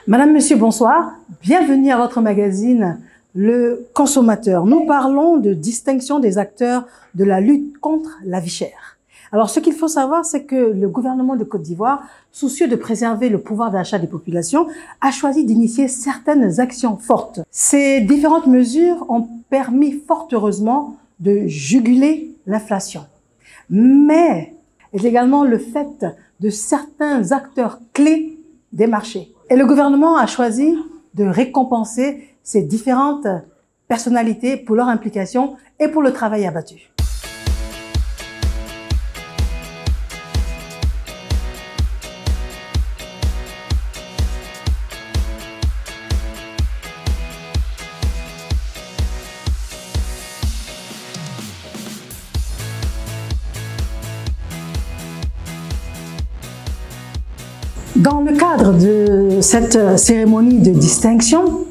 Madame, Monsieur, bonsoir. Bienvenue à votre magazine Le Consommateur. Nous parlons de distinction des acteurs de la lutte contre la vie chère. Alors, ce qu'il faut savoir, c'est que le gouvernement de Côte d'Ivoire, soucieux de préserver le pouvoir d'achat des populations, a choisi d'initier certaines actions fortes. Ces différentes mesures ont permis fort heureusement de juguler l'inflation. Mais également le fait de certains acteurs clés des marchés. Et le gouvernement a choisi de récompenser ces différentes personnalités pour leur implication et pour le travail abattu. Dans le cadre de cette cérémonie de distinction,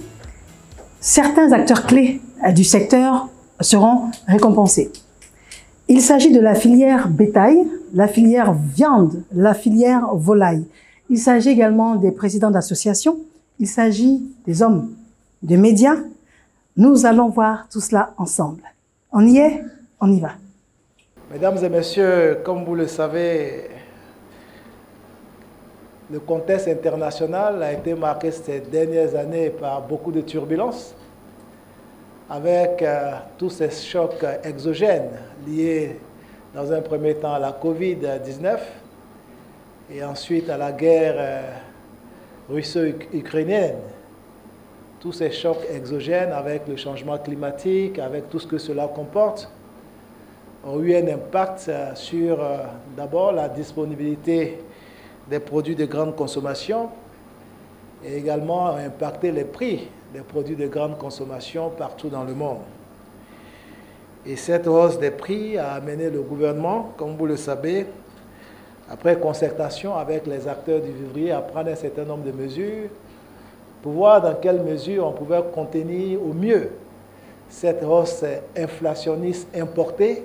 certains acteurs clés du secteur seront récompensés. Il s'agit de la filière bétail, la filière viande, la filière volaille. Il s'agit également des présidents d'associations, il s'agit des hommes de médias. Nous allons voir tout cela ensemble. On y est, on y va. Mesdames et messieurs, comme vous le savez, le contexte international a été marqué ces dernières années par beaucoup de turbulences, avec tous ces chocs exogènes liés dans un premier temps à la Covid-19 et ensuite à la guerre russo-ukrainienne. Tous ces chocs exogènes avec le changement climatique, avec tout ce que cela comporte, ont eu un impact sur d'abord la disponibilité des produits de grande consommation et également ont impacté les prix des produits de grande consommation partout dans le monde. Et cette hausse des prix a amené le gouvernement, comme vous le savez, après concertation avec les acteurs du vivrier, à prendre un certain nombre de mesures pour voir dans quelle mesure on pouvait contenir au mieux cette hausse inflationniste importée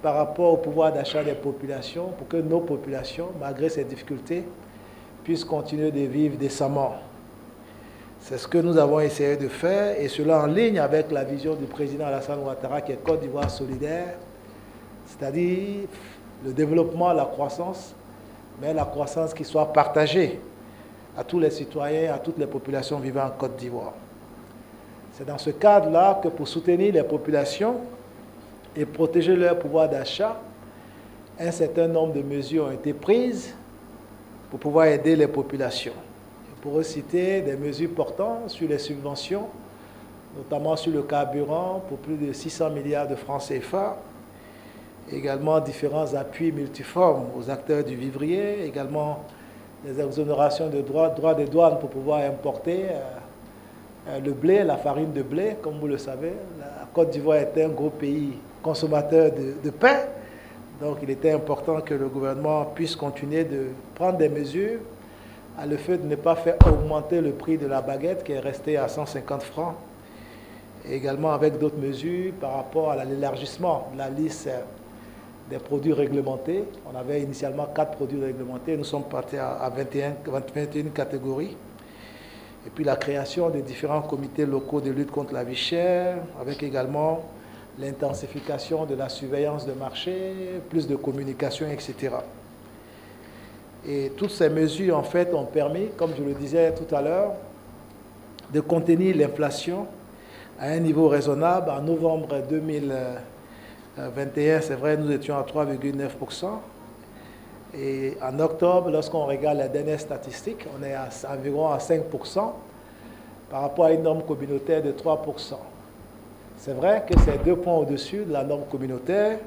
par rapport au pouvoir d'achat des populations, pour que nos populations, malgré ces difficultés, puissent continuer de vivre décemment. C'est ce que nous avons essayé de faire, et cela en ligne avec la vision du président Alassane Ouattara, qui est Côte d'Ivoire solidaire, c'est-à-dire le développement, la croissance, mais la croissance qui soit partagée à tous les citoyens, à toutes les populations vivant en Côte d'Ivoire. C'est dans ce cadre-là que pour soutenir les populations, et protéger leur pouvoir d'achat, un certain nombre de mesures ont été prises pour pouvoir aider les populations. Je pourrais citer des mesures portant sur les subventions, notamment sur le carburant pour plus de 600 milliards de francs CFA, également différents appuis multiformes aux acteurs du vivrier, également des exonérations de droits de douane pour pouvoir importer le blé, la farine de blé, comme vous le savez. La Côte d'Ivoire est un gros pays consommateur de pain, donc il était important que le gouvernement puisse continuer de prendre des mesures à le fait de ne pas faire augmenter le prix de la baguette qui est resté à 150 francs, et également avec d'autres mesures par rapport à l'élargissement de la liste des produits réglementés. On avait initialement 4 produits réglementés, nous sommes partis à 21 catégories. Et puis la création des différents comités locaux de lutte contre la vie chère, avec également l'intensification de la surveillance de marché, plus de communication, etc. Et toutes ces mesures, en fait, ont permis, comme je le disais tout à l'heure, de contenir l'inflation à un niveau raisonnable. En novembre 2021, c'est vrai, nous étions à 3,9%. Et en octobre, lorsqu'on regarde les dernières statistiques, on est environ à 5% par rapport à une norme communautaire de 3%. C'est vrai que c'est 2 points au-dessus de la norme communautaire,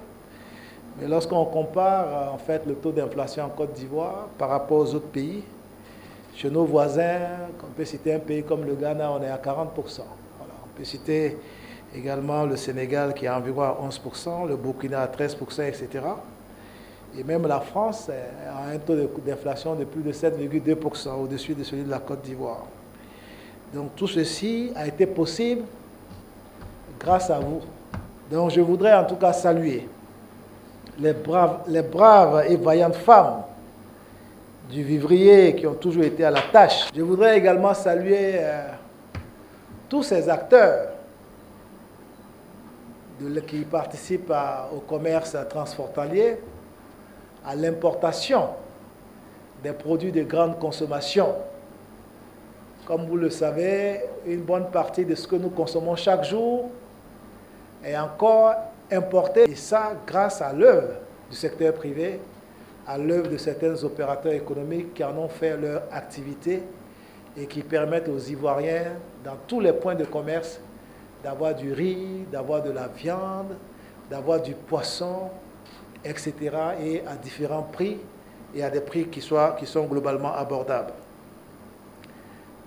mais lorsqu'on compare en fait le taux d'inflation en Côte d'Ivoire par rapport aux autres pays, chez nos voisins, on peut citer un pays comme le Ghana, on est à 40%. Voilà. On peut citer également le Sénégal qui est environ à 11%, le Burkina à 13%, etc. Et même la France a un taux d'inflation de plus de 7,2% au-dessus de celui de la Côte d'Ivoire. Donc tout ceci a été possible grâce à vous. Donc je voudrais en tout cas saluer les braves et vaillantes femmes du vivrier qui ont toujours été à la tâche. Je voudrais également saluer tous ces acteurs qui participent au commerce transfrontalier, à l'importation des produits de grande consommation. Comme vous le savez, une bonne partie de ce que nous consommons chaque jour est encore importé, et ça grâce à l'œuvre du secteur privé, à l'œuvre de certains opérateurs économiques qui en ont fait leur activité et qui permettent aux Ivoiriens, dans tous les points de commerce, d'avoir du riz, d'avoir de la viande, d'avoir du poisson, etc. et à différents prix et à des prix qui sont globalement abordables.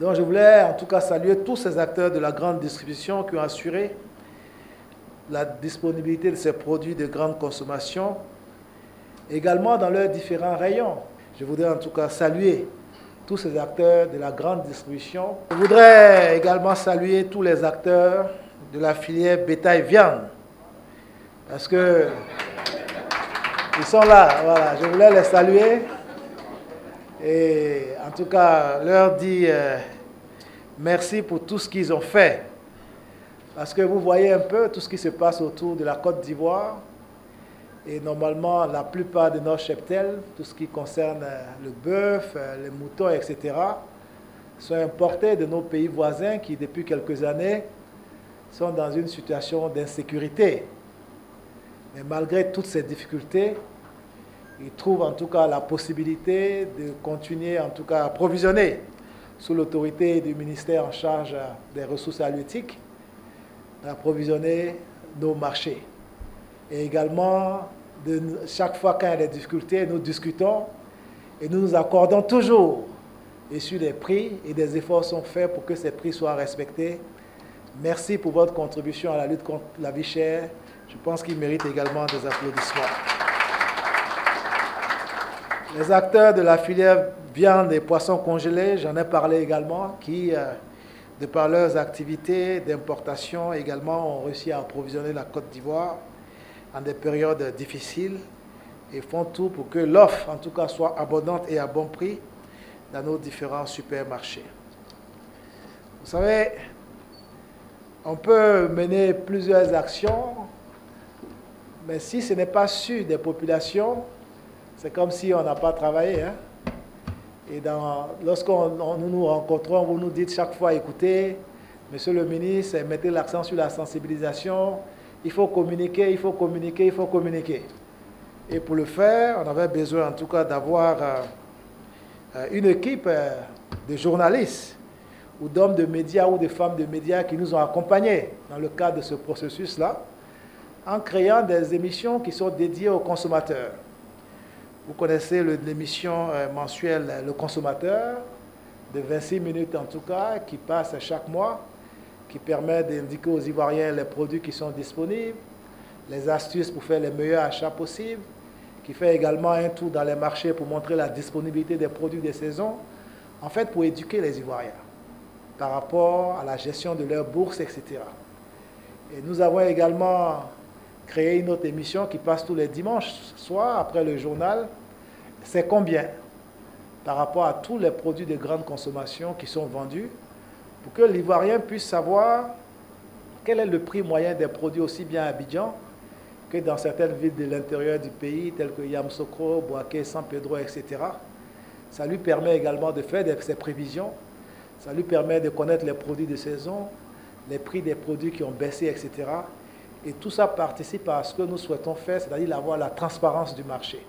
Donc je voulais en tout cas saluer tous ces acteurs de la grande distribution qui ont assuré la disponibilité de ces produits de grande consommation, également dans leurs différents rayons. Je voudrais en tout cas saluer tous ces acteurs de la grande distribution. Je voudrais également saluer tous les acteurs de la filière bétail-viande, parce que ils sont là, voilà, je voulais les saluer et en tout cas leur dire merci pour tout ce qu'ils ont fait. Parce que vous voyez un peu tout ce qui se passe autour de la Côte d'Ivoire. Et normalement, la plupart de nos cheptels, tout ce qui concerne le bœuf, les moutons, etc., sont importés de nos pays voisins qui, depuis quelques années, sont dans une situation d'insécurité. Mais malgré toutes ces difficultés, ils trouvent en tout cas la possibilité de continuer en tout cas à approvisionner sous l'autorité du ministère en charge des ressources halieutiques, d'approvisionner nos marchés. Et également, chaque fois qu'il y a des difficultés, nous discutons et nous nous accordons toujours et sur des prix et des efforts sont faits pour que ces prix soient respectés. Merci pour votre contribution à la lutte contre la vie chère. Je pense qu'il mérite également des applaudissements. Les acteurs de la filière viande et poissons congelés, j'en ai parlé également, qui, de par leurs activités d'importation également, ont réussi à approvisionner la Côte d'Ivoire en des périodes difficiles et font tout pour que l'offre, en tout cas, soit abondante et à bon prix dans nos différents supermarchés. Vous savez, on peut mener plusieurs actions, mais si ce n'est pas sûr des populations, c'est comme si on n'a pas travaillé. Hein? Et lorsque nous nous rencontrons, vous nous dites chaque fois, écoutez, monsieur le ministre, mettez l'accent sur la sensibilisation, il faut communiquer, il faut communiquer, il faut communiquer. Et pour le faire, on avait besoin en tout cas d'avoir une équipe de journalistes ou d'hommes de médias ou de femmes de médias qui nous ont accompagnés dans le cadre de ce processus-là, en créant des émissions qui sont dédiées aux consommateurs. Vous connaissez l'émission mensuelle Le Consommateur, de 26 minutes en tout cas, qui passe chaque mois, qui permet d'indiquer aux Ivoiriens les produits qui sont disponibles, les astuces pour faire les meilleurs achats possibles, qui fait également un tour dans les marchés pour montrer la disponibilité des produits de saison, en fait pour éduquer les Ivoiriens par rapport à la gestion de leur bourse, etc. Et nous avons également créé une autre émission qui passe tous les dimanches soir après le journal. C'est combien par rapport à tous les produits de grande consommation qui sont vendus pour que l'Ivoirien puisse savoir quel est le prix moyen des produits aussi bien à Abidjan que dans certaines villes de l'intérieur du pays telles que Yamoussoukro, Bouaké, San Pedro, etc. Ça lui permet également de faire ses prévisions. Ça lui permet de connaître les produits de saison, les prix des produits qui ont baissé, etc. Et tout ça participe à ce que nous souhaitons faire, c'est-à-dire avoir la transparence du marché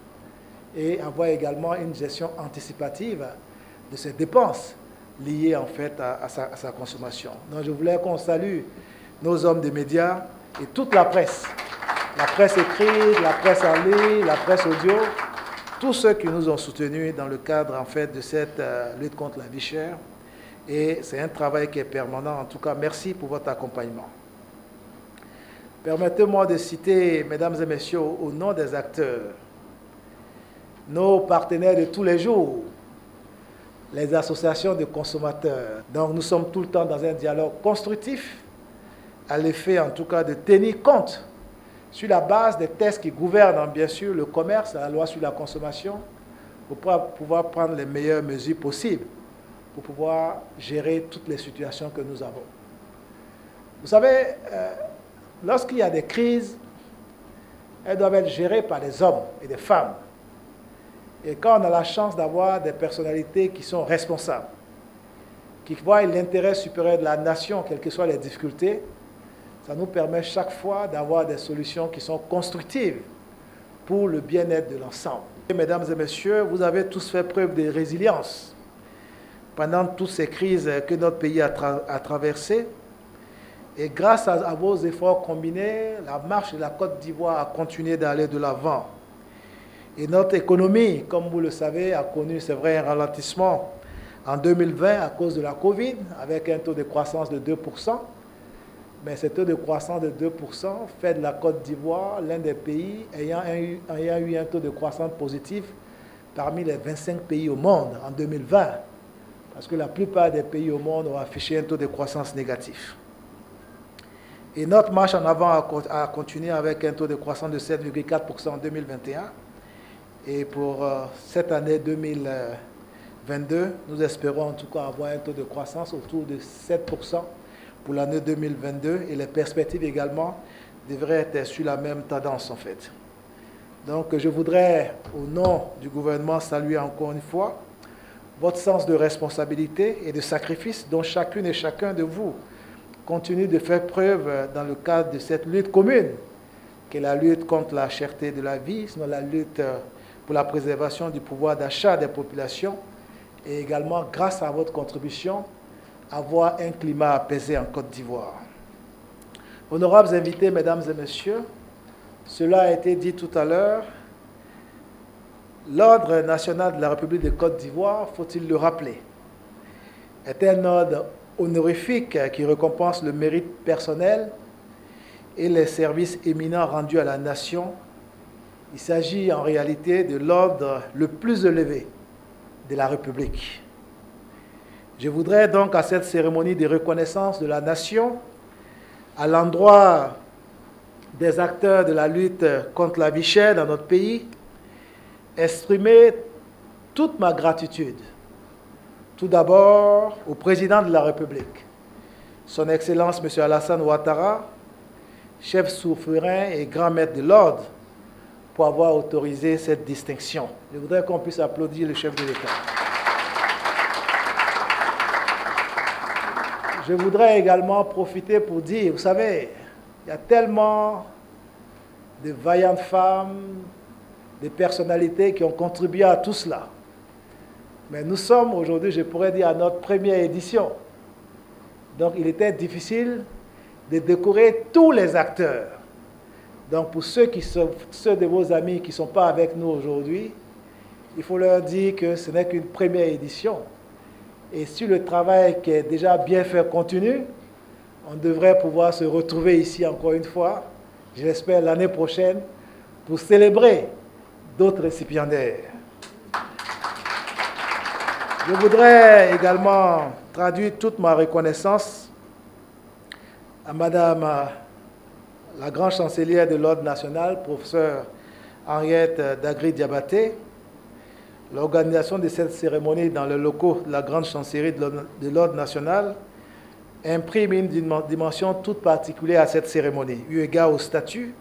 et avoir également une gestion anticipative de ses dépenses liées en fait à sa consommation. Donc je voulais qu'on salue nos hommes de médias et toute la presse écrite, la presse en ligne, la presse audio, tous ceux qui nous ont soutenus dans le cadre en fait de cette lutte contre la vie chère. Et c'est un travail qui est permanent. En tout cas, merci pour votre accompagnement. Permettez-moi de citer, mesdames et messieurs, au nom des acteurs, nos partenaires de tous les jours, les associations de consommateurs. Donc nous sommes tout le temps dans un dialogue constructif, à l'effet en tout cas de tenir compte sur la base des textes qui gouvernent bien sûr le commerce, la loi sur la consommation, pour pouvoir prendre les meilleures mesures possibles pour pouvoir gérer toutes les situations que nous avons. Vous savez, lorsqu'il y a des crises, elles doivent être gérées par des hommes et des femmes. Et quand on a la chance d'avoir des personnalités qui sont responsables, qui voient l'intérêt supérieur de la nation, quelles que soient les difficultés, ça nous permet chaque fois d'avoir des solutions qui sont constructives pour le bien-être de l'ensemble. Mesdames et messieurs, vous avez tous fait preuve de résilience pendant toutes ces crises que notre pays a traversées. Et grâce à vos efforts combinés, la marche de la Côte d'Ivoire a continué d'aller de l'avant. Et notre économie, comme vous le savez, a connu, c'est vrai, un ralentissement en 2020 à cause de la Covid, avec un taux de croissance de 2%. Mais ce taux de croissance de 2% fait de la Côte d'Ivoire l'un des pays ayant eu un taux de croissance positif parmi les 25 pays au monde en 2020. Parce que la plupart des pays au monde ont affiché un taux de croissance négatif. Et notre marche en avant a continué avec un taux de croissance de 7,4% en 2021. Et pour cette année 2022, nous espérons en tout cas avoir un taux de croissance autour de 7% pour l'année 2022. Et les perspectives également devraient être sur la même tendance en fait. Donc je voudrais, au nom du gouvernement, saluer encore une fois votre sens de responsabilité et de sacrifice dont chacune et chacun de vous continue de faire preuve dans le cadre de cette lutte commune, qui est la lutte contre la cherté de la vie, sinon la lutte pour la préservation du pouvoir d'achat des populations, et également, grâce à votre contribution, avoir un climat apaisé en Côte d'Ivoire. Honorables invités, mesdames et messieurs, cela a été dit tout à l'heure, l'Ordre national de la République de Côte d'Ivoire, faut-il le rappeler, est un ordre honorifique qui récompense le mérite personnel et les services éminents rendus à la nation. Il s'agit en réalité de l'ordre le plus élevé de la République. Je voudrais donc à cette cérémonie de reconnaissance de la nation, à l'endroit des acteurs de la lutte contre la vie chère dans notre pays, exprimer toute ma gratitude. Tout d'abord au président de la République, son Excellence M. Alassane Ouattara, chef souverain et grand maître de l'ordre, pour avoir autorisé cette distinction. Je voudrais qu'on puisse applaudir le chef de l'État. Je voudrais également profiter pour dire, vous savez, il y a tellement de vaillantes femmes, de personnalités qui ont contribué à tout cela. Mais nous sommes aujourd'hui, je pourrais dire, à notre première édition. Donc il était difficile de décorer tous les acteurs. Donc pour ceux de vos amis qui ne sont pas avec nous aujourd'hui, il faut leur dire que ce n'est qu'une première édition. Et si le travail qui est déjà bien fait continue, on devrait pouvoir se retrouver ici encore une fois, je l'espère l'année prochaine, pour célébrer d'autres récipiendaires. Je voudrais également traduire toute ma reconnaissance à Madame la grande chancelière de l'Ordre national, professeure Henriette Dagri-Diabaté. L'organisation de cette cérémonie dans les locaux de la grande chancellerie de l'Ordre national imprime une dimension toute particulière à cette cérémonie, eu égard au statut,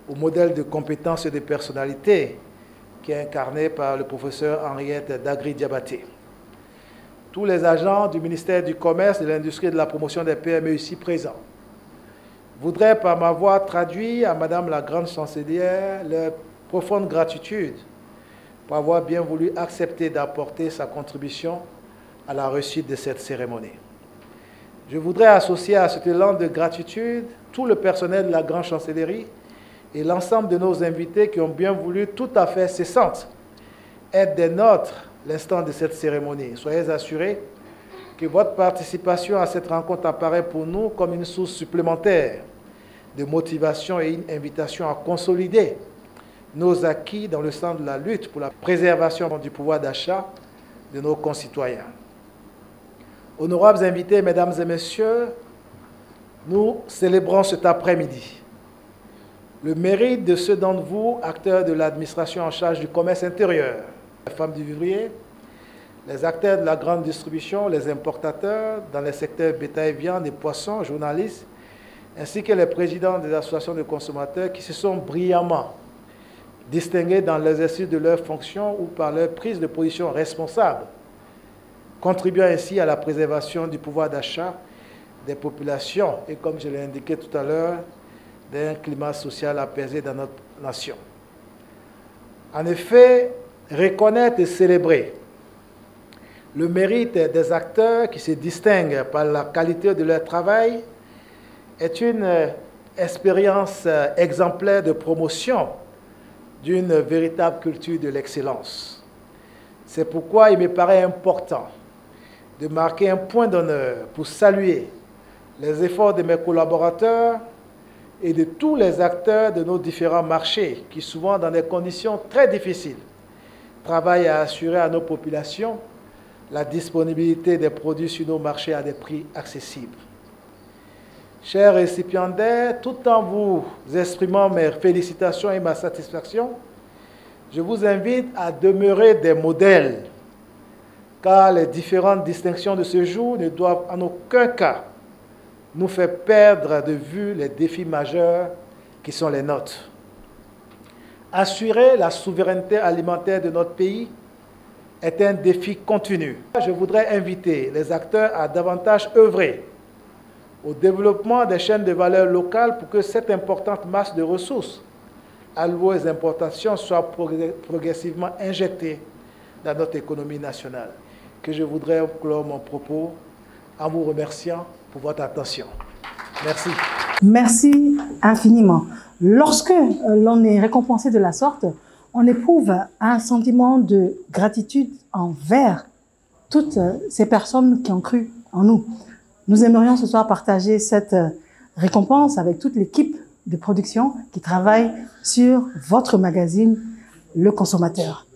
au modèle de compétences et de personnalité qui est incarné par le professeur Henriette Dagri-Diabaté. Tous les agents du ministère du Commerce, de l'Industrie et de la Promotion des PME ici présents voudraient par ma voix traduire à Madame la grande chancelière leur profonde gratitude pour avoir bien voulu accepter d'apporter sa contribution à la réussite de cette cérémonie. Je voudrais associer à cet élan de gratitude tout le personnel de la grande chancellerie et l'ensemble de nos invités qui ont bien voulu tout à fait cessantes être des nôtres l'instant de cette cérémonie. Soyez assurés que votre participation à cette rencontre apparaît pour nous comme une source supplémentaire de motivation et une invitation à consolider nos acquis dans le sens de la lutte pour la préservation du pouvoir d'achat de nos concitoyens. Honorables invités, mesdames et messieurs, nous célébrons cet après-midi le mérite de ceux d'entre vous, acteurs de l'administration en charge du commerce intérieur, Les femmes du vivrier, les acteurs de la grande distribution, les importateurs dans les secteurs bétail, viande et poissons, journalistes, ainsi que les présidents des associations de consommateurs qui se sont brillamment distingués dans l'exercice de leurs fonctions ou par leur prise de position responsable, contribuant ainsi à la préservation du pouvoir d'achat des populations et, comme je l'ai indiqué tout à l'heure, d'un climat social apaisé dans notre nation. En effet, reconnaître et célébrer le mérite des acteurs qui se distinguent par la qualité de leur travail est une expérience exemplaire de promotion d'une véritable culture de l'excellence. C'est pourquoi il me paraît important de marquer un point d'honneur pour saluer les efforts de mes collaborateurs et de tous les acteurs de nos différents marchés qui, souvent dans des conditions très difficiles, travaillent à assurer à nos populations la disponibilité des produits sur nos marchés à des prix accessibles. Chers récipiendaires, tout en vous exprimant mes félicitations et ma satisfaction, je vous invite à demeurer des modèles, car les différentes distinctions de ce jour ne doivent en aucun cas nous faire perdre de vue les défis majeurs qui sont les nôtres. Assurer la souveraineté alimentaire de notre pays est un défi continu. Je voudrais inviter les acteurs à davantage œuvrer au développement des chaînes de valeur locales pour que cette importante masse de ressources allouées aux importations soit progressivement injectée dans notre économie nationale. Que je voudrais clore mon propos en vous remerciant pour votre attention. Merci. Merci infiniment. Lorsque l'on est récompensé de la sorte, on éprouve un sentiment de gratitude envers toutes ces personnes qui ont cru en nous. Nous aimerions ce soir partager cette récompense avec toute l'équipe de production qui travaille sur votre magazine, Le Consommateur.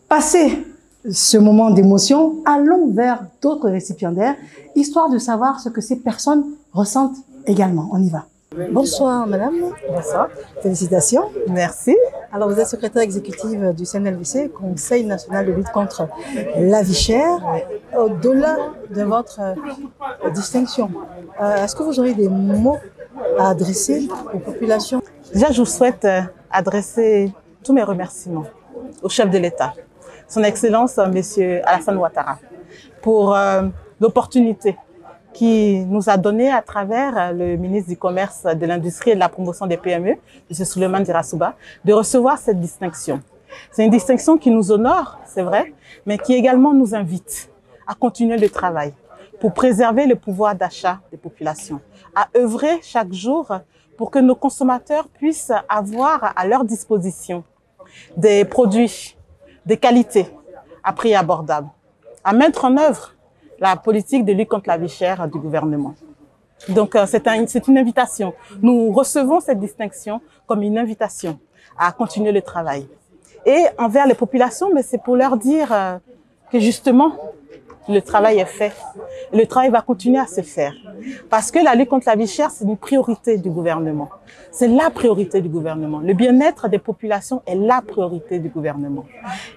Passé ce moment d'émotion, allons vers d'autres récipiendaires, histoire de savoir ce que ces personnes ressentent également. On y va. Bonsoir madame. Bonsoir. Félicitations. Merci. Alors vous êtes secrétaire exécutive du CNLVC, Conseil national de lutte contre la vie chère. Au-delà de votre distinction, est-ce que vous aurez des mots à adresser aux populations? Déjà, je vous souhaite adresser tous mes remerciements au chef de l'État, son Excellence, Monsieur Alassane Ouattara, pour l'opportunité qui nous a donné à travers le ministre du Commerce, de l'Industrie et de la Promotion des PME, M. Souleymane Dirasouba, de recevoir cette distinction. C'est une distinction qui nous honore, c'est vrai, mais qui également nous invite à continuer le travail pour préserver le pouvoir d'achat des populations, à œuvrer chaque jour pour que nos consommateurs puissent avoir à leur disposition des produits de qualité à prix abordable, à mettre en œuvre la politique de lutte contre la vie chère du gouvernement. Donc, c'est une invitation. Nous recevons cette distinction comme une invitation à continuer le travail. Et envers les populations, mais c'est pour leur dire que justement, le travail est fait. Et le travail va continuer à se faire. Parce que la lutte contre la vie chère, c'est une priorité du gouvernement. C'est la priorité du gouvernement. Le bien-être des populations est la priorité du gouvernement.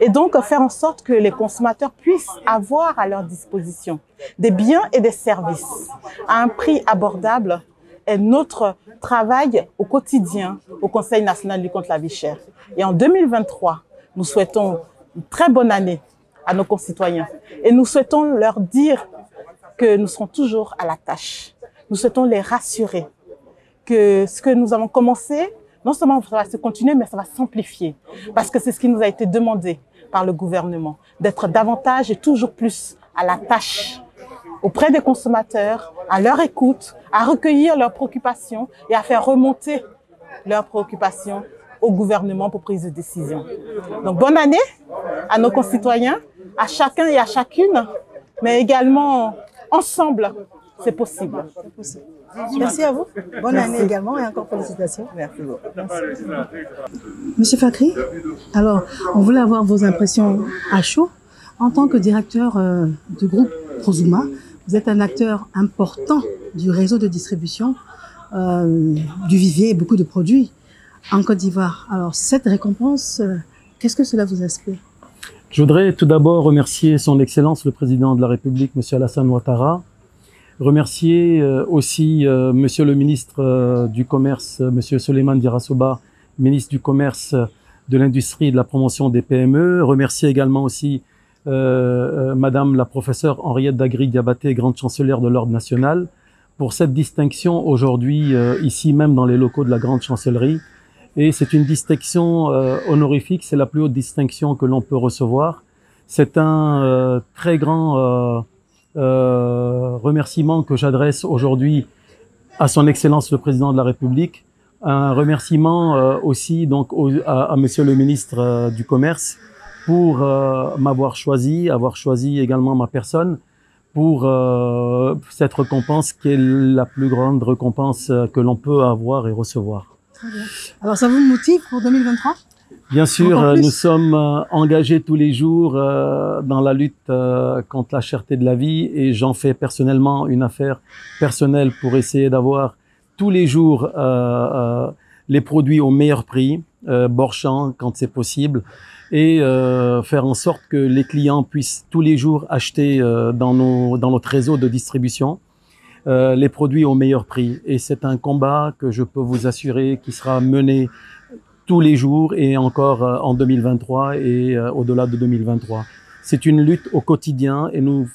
Et donc, faire en sorte que les consommateurs puissent avoir à leur disposition des biens et des services à un prix abordable est notre travail au quotidien au Conseil national de lutte contre la vie chère. Et en 2023, nous souhaitons une très bonne année à nos concitoyens. Et nous souhaitons leur dire que nous serons toujours à la tâche. Nous souhaitons les rassurer que ce que nous avons commencé, non seulement ça va se continuer, mais ça va s'amplifier. Parce que c'est ce qui nous a été demandé par le gouvernement, d'être davantage et toujours plus à la tâche auprès des consommateurs, à leur écoute, à recueillir leurs préoccupations et à faire remonter leurs préoccupations au gouvernement pour prise de décision. Donc, bonne année à nos concitoyens, à chacun et à chacune, mais également ensemble, c'est possible. Merci à vous. Bonne année également et encore félicitations. Merci beaucoup. Monsieur Fakri, alors, on voulait avoir vos impressions à chaud. En tant que directeur du groupe Prozouma, vous êtes un acteur important du réseau de distribution du vivier et beaucoup de produits en Côte d'Ivoire. Alors, cette récompense, qu'est-ce que cela vous inspire? Je voudrais tout d'abord remercier son Excellence le Président de la République, M. Alassane Ouattara, remercier aussi Monsieur le ministre du Commerce, M. Souleymane Dirassouba, ministre du Commerce, de l'Industrie et de la Promotion des PME, remercier également aussi Madame la professeure Henriette Dagri-Diabaté, grande chancelière de l'Ordre national, pour cette distinction aujourd'hui ici même dans les locaux de la grande chancellerie. Et c'est une distinction honorifique, c'est la plus haute distinction que l'on peut recevoir. C'est un très grand remerciement que j'adresse aujourd'hui à son Excellence le Président de la République. Un remerciement aussi donc à Monsieur le ministre du Commerce pour m'avoir choisi, avoir choisi également ma personne pour cette récompense qui est la plus grande récompense que l'on peut avoir et recevoir. Très bien. Alors ça vous motive pour 2023? Bien sûr, nous sommes engagés tous les jours dans la lutte contre la cherté de la vie et j'en fais personnellement une affaire personnelle pour essayer d'avoir tous les jours les produits au meilleur prix, borchant quand c'est possible, et faire en sorte que les clients puissent tous les jours acheter dans notre réseau de distribution les produits au meilleur prix. Et c'est un combat que je peux vous assurer qui sera mené tous les jours et encore en 2023 et au-delà de 2023. C'est une lutte au quotidien et nous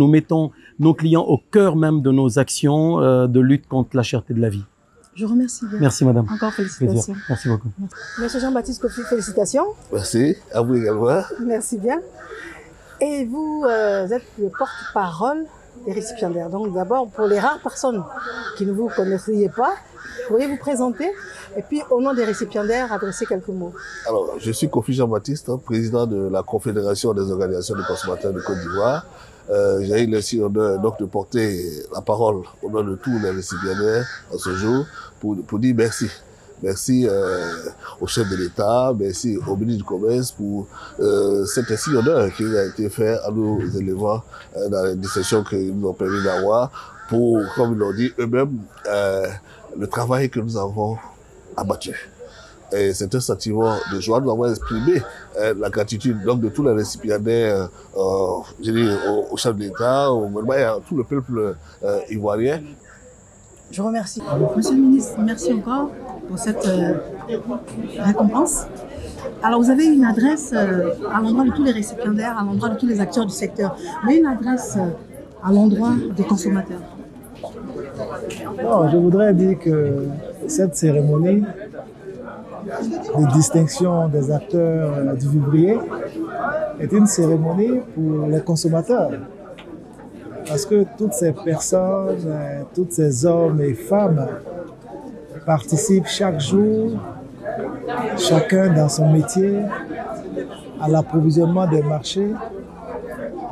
mettons nos clients au cœur même de nos actions de lutte contre la cherté de la vie. Je vous remercie bien. Merci madame. Encore félicitations. Plaisir. Merci beaucoup. Monsieur Jean-Baptiste Kofi, félicitations. Merci, à vous également. Merci bien. Et vous êtes le porte-parole des récipiendaires. Donc d'abord, pour les rares personnes qui ne vous connaisseriez pas, pourriez-vous présenter et puis au nom des récipiendaires, adresser quelques mots. Alors, je suis Kofi Jean-Baptiste, président de la Confédération des organisations de consommateurs de Côte d'Ivoire. J'ai eu le honneur donc de porter la parole au nom de tous les récipiendaires en ce jour pour dire merci. Merci au chef de l'État, merci au ministre du Commerce pour cet ainsi honneur qui a été fait à nos élèves dans les discussions qu'ils nous ont permis d'avoir pour, comme ils l'ont dit eux-mêmes, le travail que nous avons abattu. Et c'est un sentiment de joie. Nous avons exprimé la gratitude donc, de tous les récipiendaires, je dis, au chef de l'État, au gouvernement et à tout le peuple ivoirien. Je vous remercie. Monsieur le ministre, merci encore pour cette récompense. Alors, vous avez une adresse à l'endroit de tous les récipiendaires, à l'endroit de tous les acteurs du secteur, mais une adresse à l'endroit des consommateurs. Non, je voudrais dire que cette cérémonie de distinction des acteurs du vivrier est une cérémonie pour les consommateurs. Parce que toutes ces personnes, tous ces hommes et femmes participent chaque jour, chacun dans son métier, à l'approvisionnement des marchés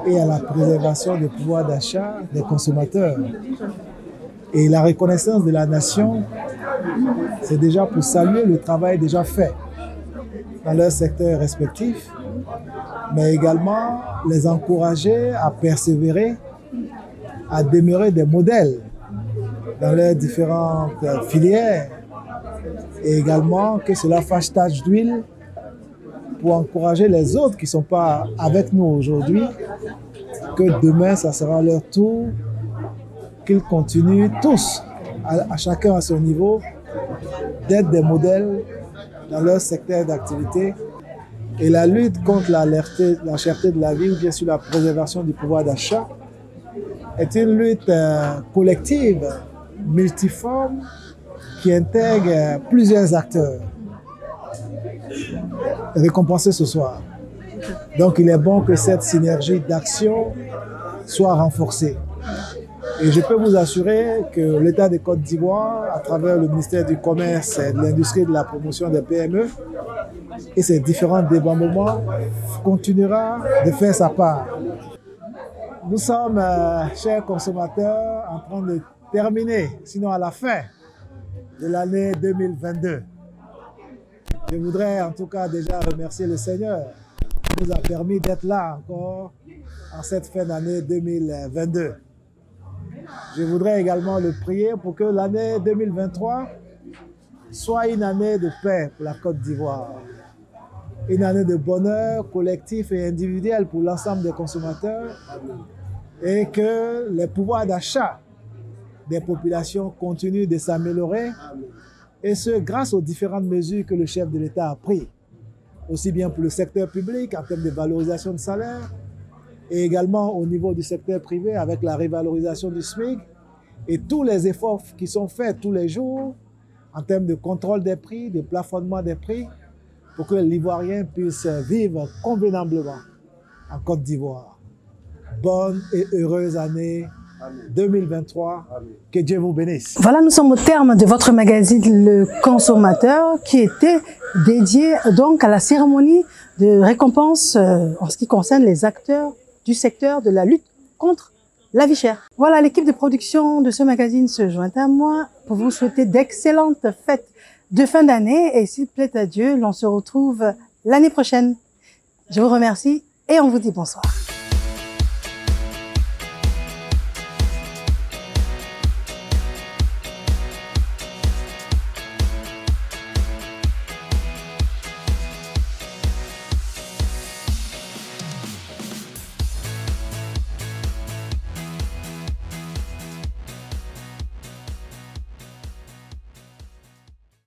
et à la préservation du pouvoir d'achat des consommateurs. Et la reconnaissance de la nation, c'est déjà pour saluer le travail déjà fait dans leur secteur respectif, mais également les encourager à persévérer, à demeurer des modèles dans leurs différentes filières et également que cela fasse tache d'huile pour encourager les autres qui ne sont pas avec nous aujourd'hui, que demain, ça sera leur tour, qu'ils continuent tous, à chacun à son niveau, d'être des modèles dans leur secteur d'activité. Et la lutte contre la cherté de la vie, ou bien sûr la préservation du pouvoir d'achat, est une lutte collective, multiforme, qui intègre plusieurs acteurs récompensés ce soir. Donc il est bon que cette synergie d'action soit renforcée. Et je peux vous assurer que l'État de Côte d'Ivoire, à travers le ministère du Commerce, de l'Industrie et de la Promotion des PME, et ses différents développements, continuera de faire sa part. Nous sommes, chers consommateurs, en train de terminer, sinon à la fin de l'année 2022. Je voudrais en tout cas déjà remercier le Seigneur qui nous a permis d'être là encore en cette fin d'année 2022. Je voudrais également le prier pour que l'année 2023 soit une année de paix pour la Côte d'Ivoire. une année de bonheur collectif et individuel pour l'ensemble des consommateurs et que les pouvoirs d'achat des populations continuent de s'améliorer, et ce grâce aux différentes mesures que le chef de l'État a prises, aussi bien pour le secteur public en termes de valorisation de salaire et également au niveau du secteur privé avec la révalorisation du SMIC et tous les efforts qui sont faits tous les jours en termes de contrôle des prix, de plafonnement des prix, pour que l'Ivoirien puisse vivre convenablement en Côte d'Ivoire. Bonne et heureuse année 2023. Que Dieu vous bénisse. Voilà, nous sommes au terme de votre magazine Le Consommateur qui était dédié donc à la cérémonie de récompense en ce qui concerne les acteurs du secteur de la lutte contre la vie chère. Voilà, l'équipe de production de ce magazine se joint à moi pour vous souhaiter d'excellentes fêtes de fin d'année et s'il plaît à Dieu, l'on se retrouve l'année prochaine. Je vous remercie et on vous dit bonsoir.